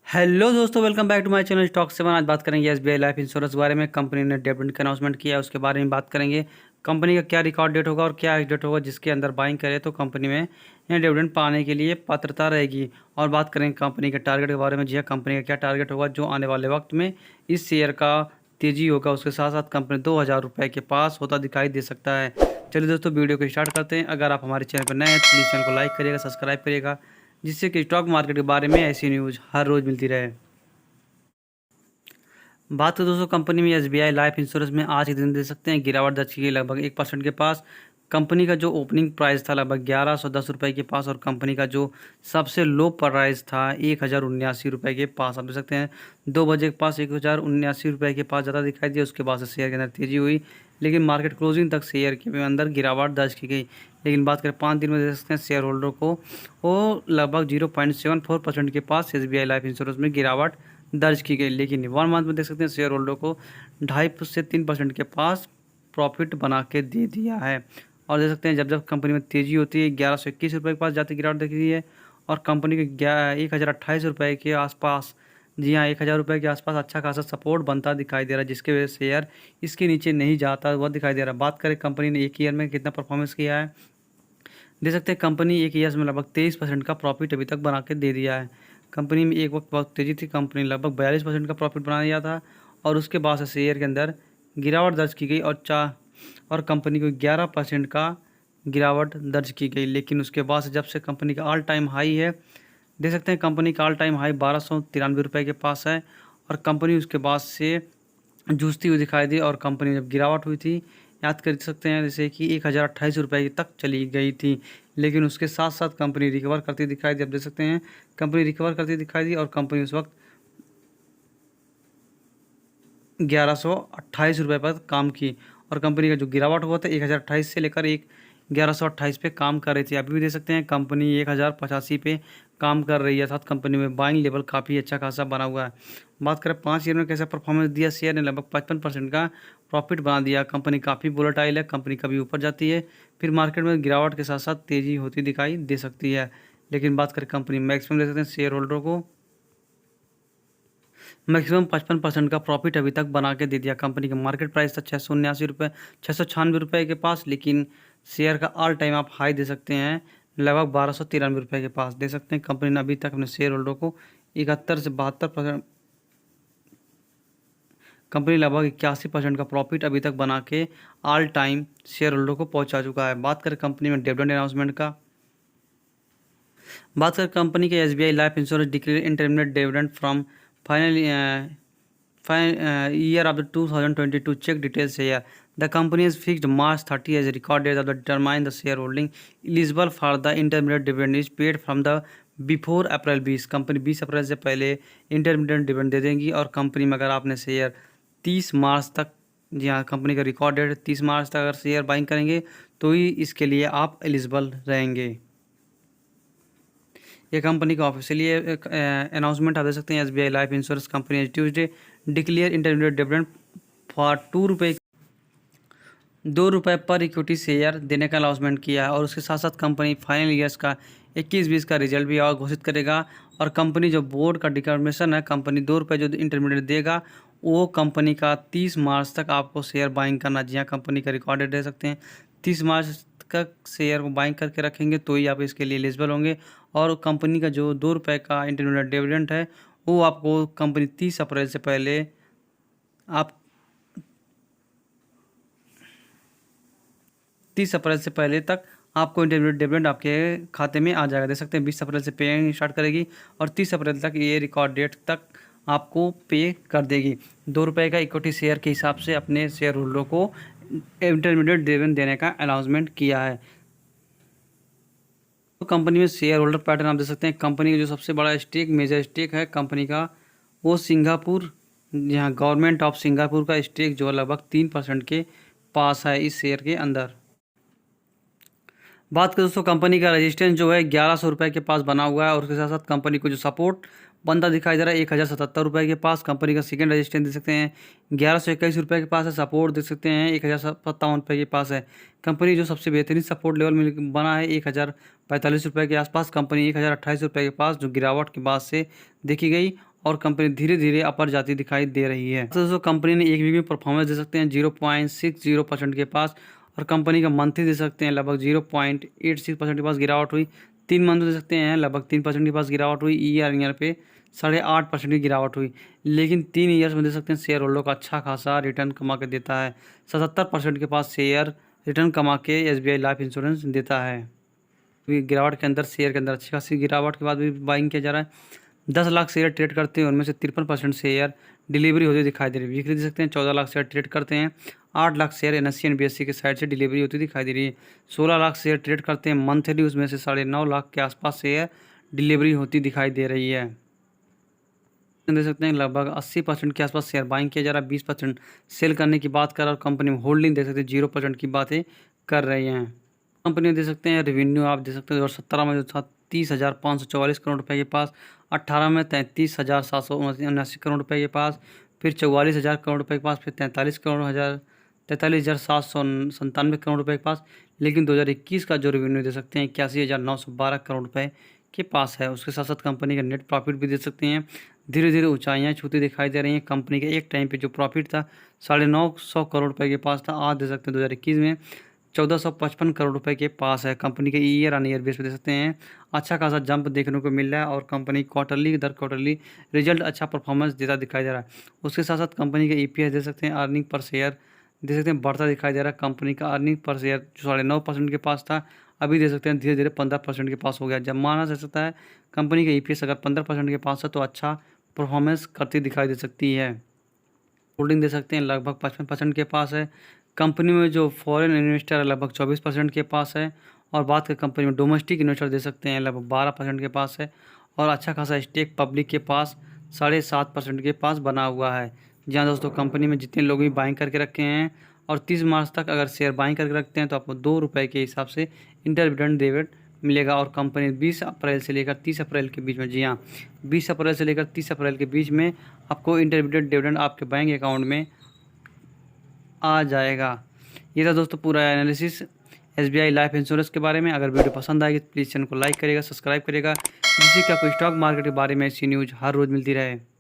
Hello दोस्तों, welcome back to my channel stock 7। आज बात करेंगे एसबीआई लाइफ इंश्योरेंस के बारे में। कंपनी ने डिविडेंड का अनाउंसमेंट किया है, उसके बारे में बात करेंगे। कंपनी का क्या रिकॉर्ड डेट होगा और क्या एग्जिट होगा जिसके अंदर बाइंग करे तो कंपनी में डिविडेंड पाने के लिए पात्रता रहेगी। और बात करेंगे कंपनी के टारगेट के बारे में। जी हाँ, कंपनी का क्या टारगेट होगा जो आने वाले वक्त में इस शेयर का तेजी होगा। उसके साथ साथ कंपनी 2000 रुपये के पास होता दिखाई दे सकता है। चलिए दोस्तों, वीडियो को स्टार्ट करते हैं। अगर आप हमारे चैनल पर नए हैं तो प्लीज़ चैनल को लाइक करिएगा, सब्सक्राइब करिएगा, जिससे कि स्टॉक मार्केट के बारे में ऐसी न्यूज़ हर रोज़ मिलती रहे। बात तो दोस्तों कंपनी में एसबीआई लाइफ इंश्योरेंस में आज के दिन दे सकते हैं गिरावट दर्ज की गई लगभग 1% के पास। कंपनी का जो ओपनिंग प्राइस था लगभग 1110 रुपये के पास, और कंपनी का जो सबसे लो प्राइस था 1079 रुपये के पास। आप देख सकते हैं 2 बजे के पास 1079 रुपये के पास ज़्यादा दिखाई दिया। उसके बाद से शेयर के अंदर तेज़ी हुई, लेकिन मार्केट क्लोजिंग तक शेयर के अंदर गिरावट दर्ज की गई। लेकिन बात करें 5 दिन में देख सकते हैं शेयर होल्डर को वो लगभग 0.74% के पास एसबीआई लाइफ इंश्योरेंस में गिरावट दर्ज की गई। लेकिन 1 मंथ में देख सकते हैं शेयर होल्डर को 2.5 से 3% के पास प्रॉफिट बना के दे दिया है। और देख सकते हैं जब जब कंपनी में तेज़ी होती है 1121 रुपये के पास जाती गिरावट देखी गई है, और कंपनी के 1028 रुपये के आसपास, जी हाँ 1000 रुपये के आसपास अच्छा खासा सपोर्ट बनता दिखाई दे रहा है, जिसके वजह से शेयर इसके नीचे नहीं जाता वह दिखाई दे रहा है। बात करें कंपनी ने एक ईयर में कितना परफॉर्मेंस किया है, देख सकते हैं कंपनी एक ईयर्स में लगभग 23% का प्रॉफिट अभी तक बना के दे दिया है। कंपनी में एक वक्त बहुत तेज़ी थी, कंपनी लगभग 42% का प्रॉफिट बना दिया था, और उसके बाद से शेयर के अंदर गिरावट दर्ज की गई और कंपनी को 11% का गिरावट दर्ज की गई। लेकिन उसके बाद से जब से कंपनी का ऑल टाइम हाई है, देख सकते हैं कंपनी का ऑल टाइम हाई 1293 रुपये के पास है, और कंपनी उसके बाद से जूझती हुई दिखाई दी। और कंपनी जब गिरावट हुई थी, याद कर सकते हैं जैसे कि 1028 रुपये तक चली गई थी, लेकिन उसके साथ साथ कंपनी रिकवर करती दिखाई दी। अब देख सकते हैं कंपनी रिकवर करती दिखाई दी, और कंपनी उस वक्त 1128 रुपये पर काम की। और कंपनी का जो गिरावट हुआ था 1028 से लेकर 1128 पे काम कर रही थी। अभी भी देख सकते हैं कंपनी 1085 पे काम कर रही है, साथ कंपनी में बाइंग लेवल काफ़ी अच्छा खासा बना हुआ है। बात करें 5 ईयर में कैसा परफॉर्मेंस दिया, शेयर ने लगभग 55% का प्रॉफिट बना दिया। कंपनी काफ़ी वोलेटाइल है, कंपनी कभी ऊपर जाती है, फिर मार्केट में गिरावट के साथ साथ तेज़ी होती दिखाई दे सकती है। लेकिन बात करें कंपनी मैक्सिमम दे सकते हैं शेयर होल्डर को मैक्सिमम 55% का प्रॉफिट अभी तक बना के दे दिया। कंपनी का मार्केट प्राइस था 679 रुपये 696 रुपये के पास, लेकिन शेयर का ऑल टाइम आप हाई दे सकते हैं लगभग 1293 रुपये के पास। दे सकते हैं कंपनी ने अभी तक अपने शेयर होल्डर को 71 से 72%, कंपनी लगभग 81% का प्रॉफिट अभी तक बना के ऑल टाइम शेयर होल्डर को पहुंचा चुका है। बात करें कंपनी में डिविडेंड अनाउंसमेंट का, बात करें कंपनी के SBI life insurance declare intermediate dividend from final year of the 2022 check details here. The company has fixed March 30 as a record date of the determine the shareholding eligible for the intermediate dividend is paid from the before April 20। Company 20 अप्रैल से पहले intermediate dividend दे देंगी। और company में अगर आपने share 30 मार्च तक, जी हाँ company का रिकॉर्ड डेट 30 मार्च तक अगर शेयर बाइंग करेंगे तो ही इसके लिए आप एलिजिबल रहेंगे। ये कंपनी का ऑफिशियली अनाउंसमेंट आप दे सकते हैं। SBI life insurance company Tuesday declare intermediate dividend for 2 रुपये पर इक्विटी शेयर देने का अनाउंसमेंट किया है। और उसके साथ साथ कंपनी फाइनल ईयर्स का 21-20 का रिजल्ट भी और घोषित करेगा। और कंपनी जो बोर्ड का डिटर्मिनेशन है, कंपनी 2 रुपये जो इंटरमीडिएट देगा वो कंपनी का 30 मार्च तक आपको शेयर बाइंग करना। जी हाँ, कंपनी का रिकॉर्ड डेट दे सकते हैं 30 मार्च तक शेयर को बाइंग करके रखेंगे तो ही आप इसके लिए एलिजिबल होंगे। और कंपनी का जो 2 रुपये का इंटरमीडिएट डिविडेंड है वो आपको कंपनी 30 अप्रैल से पहले आप 30 अप्रैल से पहले तक आपको इंटरमीडिएट डिविडेंड आपके खाते में आ जाएगा। देख सकते हैं 20 अप्रैल से पे स्टार्ट करेगी और 30 अप्रैल तक ये रिकॉर्ड डेट तक आपको पे कर देगी। 2 रुपये का इक्विटी शेयर के हिसाब से अपने शेयर होल्डर को इंटरमीडिएट डिविडेंड देने का अनाउंसमेंट किया है। तो कंपनी में शेयर होल्डर पैटर्न आप देख सकते हैं। कंपनी का जो सबसे बड़ा स्टेक, मेजर स्टेक है कंपनी का वो सिंगापुर, यहाँ गवर्नमेंट ऑफ सिंगापुर का स्टेक जो लगभग 3% के पास है इस शेयर के अंदर। बात करें दोस्तों कंपनी का रजिस्टेंस जो है 1100 रुपये के पास बना हुआ है, और उसके साथ साथ कंपनी को जो सपोर्ट बनता दिखाई दे रहा है 1077 रुपये के पास। कंपनी का सेकंड रजिस्टेंस देख सकते हैं 1121 रुपये के पास है, सपोर्ट देख सकते हैं 1057 रुपये के पास है। कंपनी जो सबसे बेहतरीन सपोर्ट लेवल में बना है 1045 रुपये के आसपास। कंपनी 1028 रुपये के पास जो गिरावट के बाद से देखी गई, और कंपनी धीरे धीरे अपर जाती दिखाई दे रही है। तो दोस्तों कंपनी ने एक वीक में परफॉर्मेंस दे सकते हैं 0.60% के पास, और कंपनी का मंथली दे सकते हैं लगभग 0.86% के पास गिरावट हुई। 3 मंथ दे सकते हैं लगभग 3% के पास गिरावट हुई। ईयर पे 8.5% की गिरावट हुई। लेकिन 3 ईयर्स में दे सकते हैं शेयर होल्डर का अच्छा खासा रिटर्न कमा के देता है। 77% के पास शेयर रिटर्न कमा के SBI लाइफ इंश्योरेंस देता है। गिरावट के अंदर शेयर के अंदर अच्छी खासी गिरावट के बाद भी बाइंग किया जा रहा है। 10 लाख शेयर ट्रेड करते हैं, उनमें से 53% शेयर डिलीवरी होती दिखाई दे रही है। वीकली दे सकते हैं 14 लाख शेयर ट्रेड करते हैं। 8 लाख शेयर NSE और BSE के साइड से डिलीवरी होती दिखाई दे रही है। 16 लाख शेयर ट्रेड करते हैं मंथली, उसमें से 9.5 लाख के आसपास शेयर डिलीवरी होती दिखाई दे रही है। दे सकते हैं लगभग 80% के आसपास शेयर बाइंग किया जा रहा है। 20% सेल करने की बात कर रहा है, और कंपनी में होल्डिंग दे सकते हैं 0% की बातें कर रही हैं। कंपनी दे सकते हैं रेवेन्यू आप दे सकते हैं 2017 में जो था 30,544 करोड़ रुपए के पास, 18 में 33,779 करोड़ रुपए के पास, फिर 44,000 करोड़ रुपए के पास, फिर 43,797 करोड़ रुपए के पास। लेकिन 2021 का जो रेवेन्यू दे सकते हैं 81,912 करोड़ रुपए के पास है। उसके साथ साथ कंपनी का नेट प्रॉफिट भी दे सकते हैं धीरे धीरे ऊंचाइयां छूती दिखाई दे रही हैं। कंपनी के एक टाइम पे जो प्रॉफिट था 950 करोड़ रुपए के पास था, आज दे सकते हैं 2021 में 1455 करोड़ रुपए के पास है। कंपनी के ईयर ऑन ईयर बेस पे दे सकते हैं अच्छा खासा जंप देखने को मिल रहा है, और कंपनी क्वार्टरली रिजल्ट अच्छा परफॉर्मेंस देता दिखाई दे रहा है। उसके साथ साथ कंपनी के EPS दे सकते हैं, अर्निंग पर शेयर दे सकते हैं बढ़ता दिखाई दे रहा है। कंपनी का अर्निंग पर शेयर जो 9.5% के पास था, अभी दे सकते हैं धीरे धीरे 15% के पास हो गया। जब माना जा सकता है कंपनी का EPS अगर 15% के पास है तो अच्छा परफॉर्मेंस करती दिखाई दे सकती है। होल्डिंग दे सकते हैं लगभग 55% के पास है। कंपनी में जो फॉरेन इन्वेस्टर है लगभग 24% के पास है, और बात करें कंपनी में डोमेस्टिक इन्वेस्टर दे सकते हैं लगभग 12% के पास है, और अच्छा खासा स्टेक पब्लिक के पास 7.5% के पास बना हुआ है। जहाँ दोस्तों कंपनी में जितने लोग भी बाइंग करके रखे हैं, और 30 मार्च तक अगर शेयर बाइंग करके रखते हैं तो आपको 2 रुपये के हिसाब से इंटरडिविडेंड डेबिट मिलेगा। और कंपनी 20 अप्रैल से लेकर 30 अप्रैल के बीच में, जी हाँ 20 अप्रैल से लेकर 30 अप्रैल के बीच में आपको इंटरडिविडेंड डिविडेंड आपके बैंक अकाउंट में आ जाएगा। ये था दोस्तों पूरा एनालिसिस SBI लाइफ इंश्योरेंस के बारे में। अगर वीडियो पसंद आएगी तो प्लीज़ चैनल को लाइक करिएगा, सब्सक्राइब करिएगा, जिससे कि आपको स्टॉक मार्केट के बारे में ऐसी न्यूज़ हर रोज़ मिलती रहे।